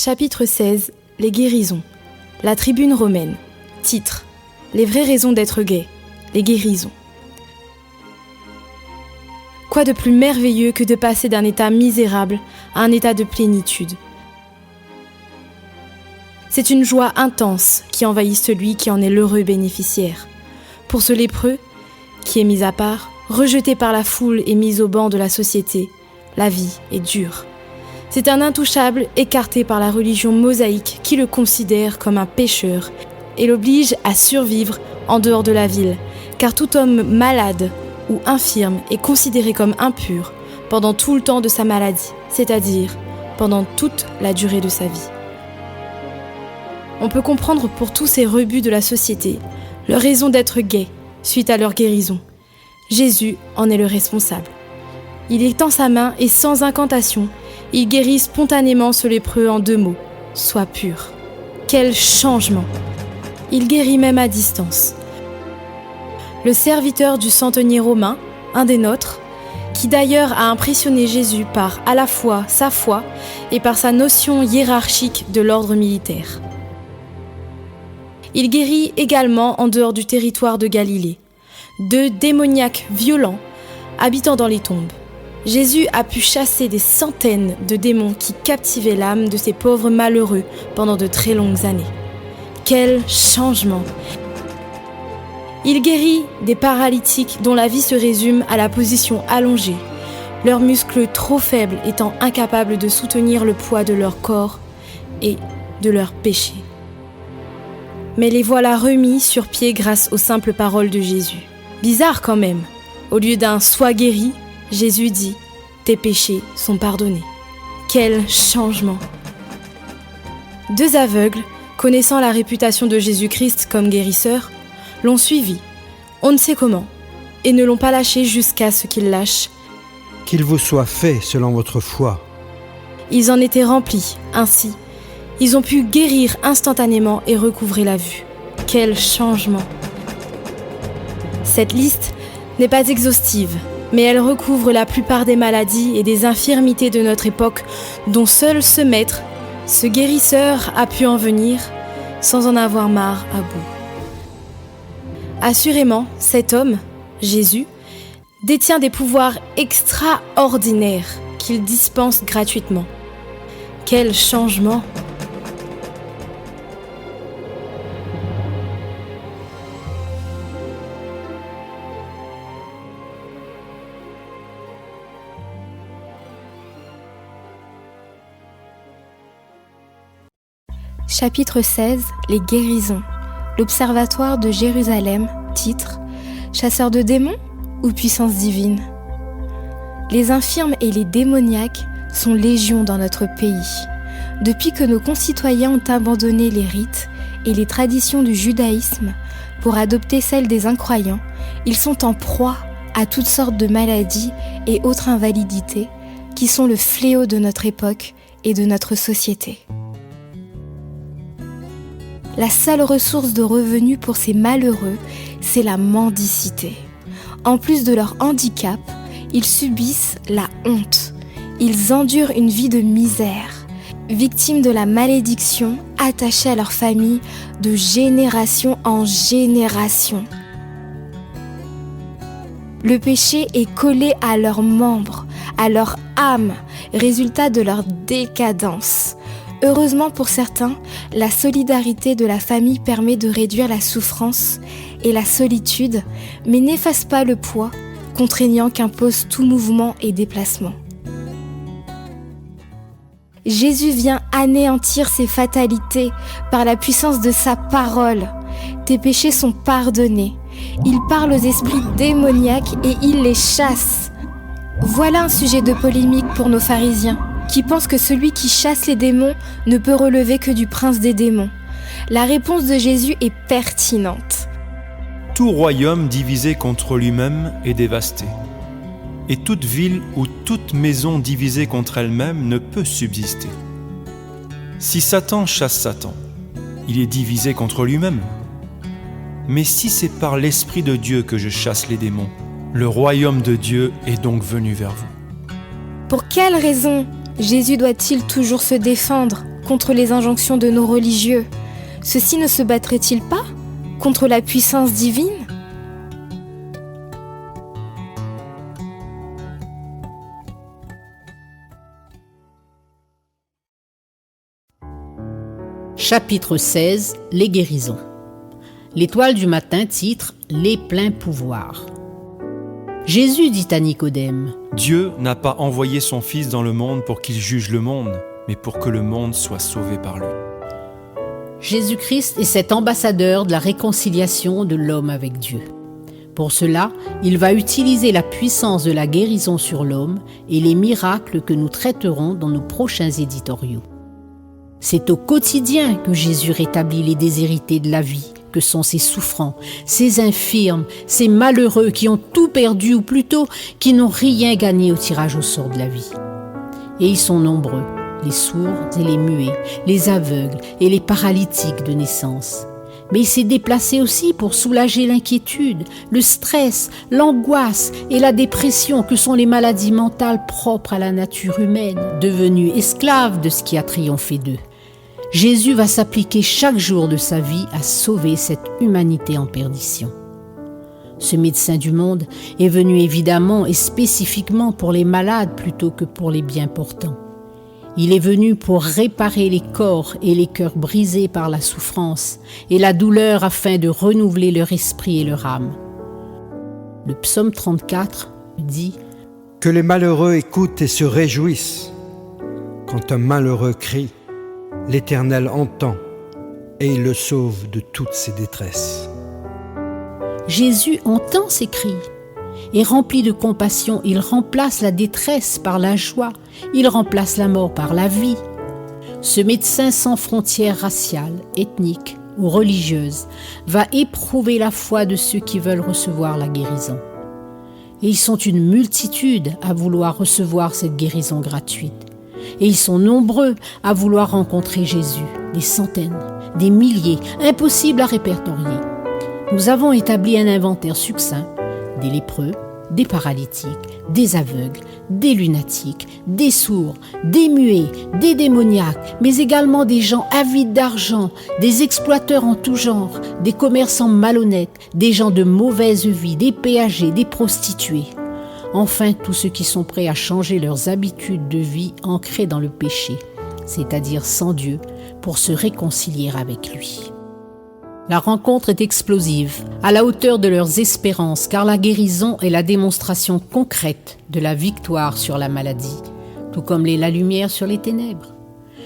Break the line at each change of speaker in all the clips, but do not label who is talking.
Chapitre 16. Les guérisons. La tribune romaine. Titre. Les vraies raisons d'être gai. Les guérisons. Quoi de plus merveilleux que de passer d'un état misérable à un état de plénitude? C'est une joie intense qui envahit celui qui en est l'heureux bénéficiaire. Pour ce lépreux, qui est mis à part, rejeté par la foule et mis au banc de la société, la vie est dure. C'est un intouchable écarté par la religion mosaïque qui le considère comme un pécheur et l'oblige à survivre en dehors de la ville, car tout homme malade ou infirme est considéré comme impur pendant tout le temps de sa maladie, c'est-à-dire pendant toute la durée de sa vie. On peut comprendre pour tous ces rebuts de la société leur raison d'être gai suite à leur guérison. Jésus en est le responsable. Il étend sa main et sans incantation, il guérit spontanément ce lépreux en 2 mots, « Sois pur ». Quel changement! Il guérit même à distance. Le serviteur du centenier romain, un des nôtres, qui d'ailleurs a impressionné Jésus par à la fois sa foi et par sa notion hiérarchique de l'ordre militaire. Il guérit également en dehors du territoire de Galilée, 2 démoniaques violents habitant dans les tombes. Jésus a pu chasser des centaines de démons qui captivaient l'âme de ces pauvres malheureux pendant de très longues années. Quel changement! Il guérit des paralytiques dont la vie se résume à la position allongée, leurs muscles trop faibles étant incapables de soutenir le poids de leur corps et de leurs péchés. Mais les voilà remis sur pied grâce aux simples paroles de Jésus. Bizarre quand même, au lieu d'un « sois guéri », Jésus dit « tes péchés sont pardonnés ». Quel changement! 2 aveugles, connaissant la réputation de Jésus-Christ comme guérisseur, l'ont suivi, on ne sait comment, et ne l'ont pas lâché jusqu'à ce qu'il lâche.
Qu'il vous soit fait selon votre foi.
Ils en étaient remplis, ainsi. Ils ont pu guérir instantanément et recouvrer la vue. Quel changement! Cette liste n'est pas exhaustive, mais elle recouvre la plupart des maladies et des infirmités de notre époque dont seul ce maître, ce guérisseur, a pu en venir sans en avoir marre à bout. Assurément, cet homme, Jésus, détient des pouvoirs extraordinaires qu'il dispense gratuitement. Quel changement! Chapitre 16. Les guérisons. L'Observatoire de Jérusalem. Titre. Chasseurs de démons ou puissance divine? Les infirmes et les démoniaques sont légion dans notre pays. Depuis que nos concitoyens ont abandonné les rites et les traditions du judaïsme pour adopter celles des incroyants, ils sont en proie à toutes sortes de maladies et autres invalidités qui sont le fléau de notre époque et de notre société. La seule ressource de revenus pour ces malheureux, c'est la mendicité. En plus de leur handicap, ils subissent la honte. Ils endurent une vie de misère, victimes de la malédiction, attachés à leur famille de génération en génération. Le péché est collé à leurs membres, à leur âme, résultat de leur décadence. Heureusement pour certains, la solidarité de la famille permet de réduire la souffrance et la solitude, mais n'efface pas le poids contraignant qu'impose tout mouvement et déplacement. Jésus vient anéantir ces fatalités par la puissance de sa parole. Tes péchés sont pardonnés. Il parle aux esprits démoniaques et il les chasse. Voilà un sujet de polémique pour nos pharisiens, qui pense que celui qui chasse les démons ne peut relever que du prince des démons. La réponse de Jésus est pertinente.
Tout royaume divisé contre lui-même est dévasté, et toute ville ou toute maison divisée contre elle-même ne peut subsister. Si Satan chasse Satan, il est divisé contre lui-même. Mais si c'est par l'Esprit de Dieu que je chasse les démons, le royaume de Dieu est donc venu vers vous.
Pour quelle raison Jésus doit-il toujours se défendre contre les injonctions de nos religieux? Ceux-ci ne se battraient-ils pas contre la puissance divine?
Chapitre 16, les guérisons. L'Étoile du matin titre « Les pleins pouvoirs ». Jésus dit à Nicodème :
Dieu n'a pas envoyé son Fils dans le monde pour qu'il juge le monde, mais pour que le monde soit sauvé par lui.
Jésus-Christ est cet ambassadeur de la réconciliation de l'homme avec Dieu. Pour cela, il va utiliser la puissance de la guérison sur l'homme et les miracles que nous traiterons dans nos prochains éditoriaux. C'est au quotidien que Jésus rétablit les déshérités de la vie, que sont ces souffrants, ces infirmes, ces malheureux qui ont tout perdu ou plutôt qui n'ont rien gagné au tirage au sort de la vie. Et ils sont nombreux, les sourds et les muets, les aveugles et les paralytiques de naissance. Mais il s'est déplacé aussi pour soulager l'inquiétude, le stress, l'angoisse et la dépression que sont les maladies mentales propres à la nature humaine, devenues esclaves de ce qui a triomphé d'eux. Jésus va s'appliquer chaque jour de sa vie à sauver cette humanité en perdition. Ce médecin du monde est venu évidemment et spécifiquement pour les malades plutôt que pour les bien portants. Il est venu pour réparer les corps et les cœurs brisés par la souffrance et la douleur afin de renouveler leur esprit et leur âme. Le psaume 34 dit «
Que les malheureux écoutent et se réjouissent. Quand un malheureux crie, l'Éternel entend et il le sauve de toutes ses détresses. »
Jésus entend ces cris et rempli de compassion, il remplace la détresse par la joie, il remplace la mort par la vie. Ce médecin sans frontières raciales, ethniques ou religieuses va éprouver la foi de ceux qui veulent recevoir la guérison. Et ils sont une multitude à vouloir recevoir cette guérison gratuite. Et ils sont nombreux à vouloir rencontrer Jésus, des centaines, des milliers, impossible à répertorier. Nous avons établi un inventaire succinct des lépreux, des paralytiques, des aveugles, des lunatiques, des sourds, des muets, des démoniaques, mais également des gens avides d'argent, des exploiteurs en tout genre, des commerçants malhonnêtes, des gens de mauvaise vie, des péagers, des prostituées. Enfin, tous ceux qui sont prêts à changer leurs habitudes de vie ancrées dans le péché, c'est-à-dire sans Dieu, pour se réconcilier avec lui. La rencontre est explosive, à la hauteur de leurs espérances, car la guérison est la démonstration concrète de la victoire sur la maladie, tout comme l'est la lumière sur les ténèbres.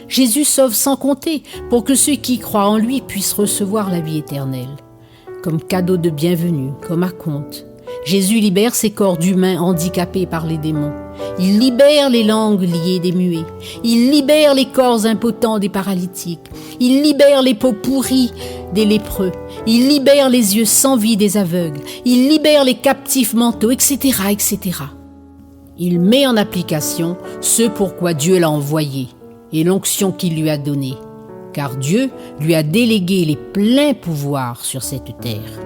Jésus sauve sans compter pour que ceux qui croient en lui puissent recevoir la vie éternelle. Comme cadeau de bienvenue, comme acompte, Jésus libère ces corps d'humains handicapés par les démons. Il libère les langues liées des muets. Il libère les corps impotents des paralytiques. Il libère les peaux pourries des lépreux. Il libère les yeux sans vie des aveugles. Il libère les captifs mentaux, etc., etc. Il met en application ce pourquoi Dieu l'a envoyé et l'onction qu'il lui a donnée, car Dieu lui a délégué les pleins pouvoirs sur cette terre.